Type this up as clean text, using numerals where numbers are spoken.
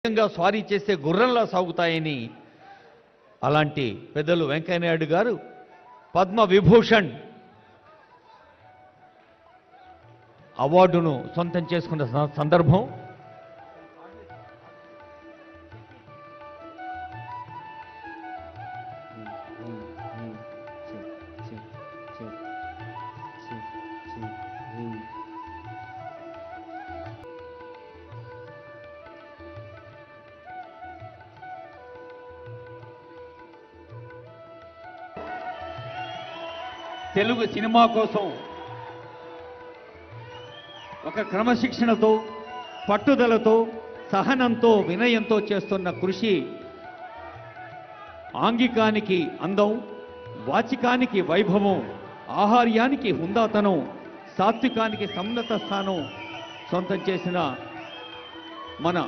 స్వారీ చేసే గుర్రంలా సాగుతాయని అలాంటి పెద్దలు వెంకయ్య నాయుడు గారు పద్మ విభూషణ్ అవార్డును సొంతం చేసుకున్న సందర్భం తెలుగు సినిమా కోసం ఒక క్రమశిక్షణతో పట్టుదలతో సహనంతో వినయంతో చేస్తున్న కృషి ఆంగికానికి అందం, వాచికానికి వైభవం, ఆహార్యానికి హుందాతనం, సాత్వికానికి సమున్నత స్థానం సొంతం చేసిన మన